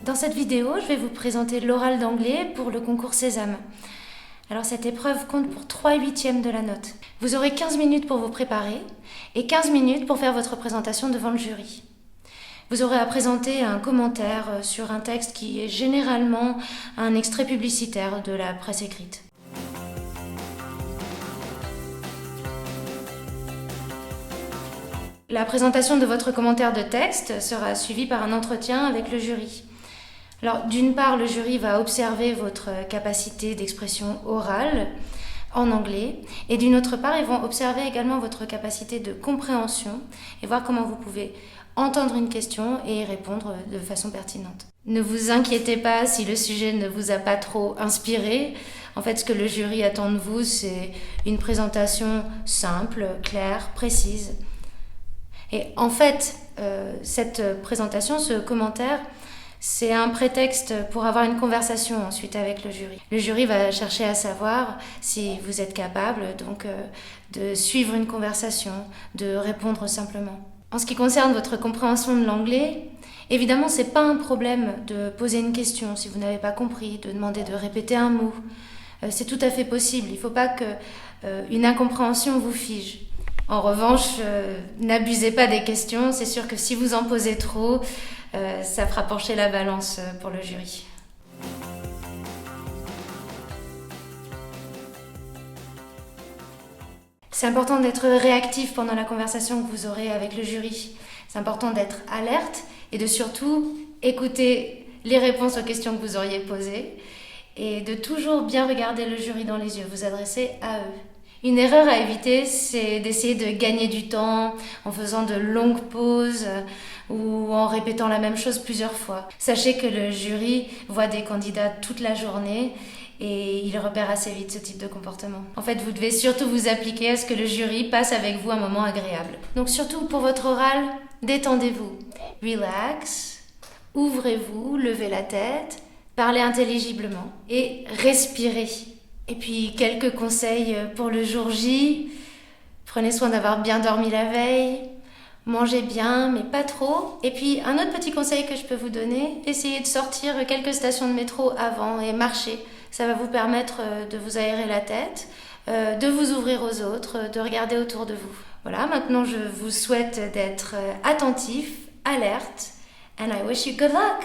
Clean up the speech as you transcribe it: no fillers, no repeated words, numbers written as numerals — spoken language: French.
Dans cette vidéo, je vais vous présenter l'oral d'anglais pour le concours Sésame. Alors cette épreuve compte pour 3/8 de la note. Vous aurez 15 minutes pour vous préparer et 15 minutes pour faire votre présentation devant le jury. Vous aurez à présenter un commentaire sur un texte qui est généralement un extrait publicitaire de la presse écrite. La présentation de votre commentaire de texte sera suivie par un entretien avec le jury. Alors, d'une part, le jury va observer votre capacité d'expression orale en anglais, et d'une autre part, ils vont observer également votre capacité de compréhension et voir comment vous pouvez entendre une question et y répondre de façon pertinente. Ne vous inquiétez pas si le sujet ne vous a pas trop inspiré. En fait, ce que le jury attend de vous, c'est une présentation simple, claire, précise. Et en fait, cette présentation, ce commentaire, c'est un prétexte pour avoir une conversation ensuite avec le jury. Le jury va chercher à savoir si vous êtes capable donc de suivre une conversation, de répondre simplement. En ce qui concerne votre compréhension de l'anglais, évidemment, c'est pas un problème de poser une question si vous n'avez pas compris, de demander de répéter un mot. C'est tout à fait possible. Il ne faut pas qu'une incompréhension vous fige. En revanche, n'abusez pas des questions. C'est sûr que si vous en posez trop, ça fera pencher la balance pour le jury. C'est important d'être réactif pendant la conversation que vous aurez avec le jury. C'est important d'être alerte et de surtout écouter les réponses aux questions que vous auriez posées et de toujours bien regarder le jury dans les yeux, vous adresser à eux. Une erreur à éviter, c'est d'essayer de gagner du temps en faisant de longues pauses ou en répétant la même chose plusieurs fois. Sachez que le jury voit des candidats toute la journée et il repère assez vite ce type de comportement. En fait, vous devez surtout vous appliquer à ce que le jury passe avec vous un moment agréable. Donc surtout pour votre oral, détendez-vous. Relax, ouvrez-vous, levez la tête, parlez intelligiblement et respirez. Et puis, quelques conseils pour le jour J. Prenez soin d'avoir bien dormi la veille. Mangez bien, mais pas trop. Et puis, un autre petit conseil que je peux vous donner, essayez de sortir quelques stations de métro avant et marcher. Ça va vous permettre de vous aérer la tête, de vous ouvrir aux autres, de regarder autour de vous. Voilà, maintenant je vous souhaite d'être attentif, alerte, and I wish you good luck!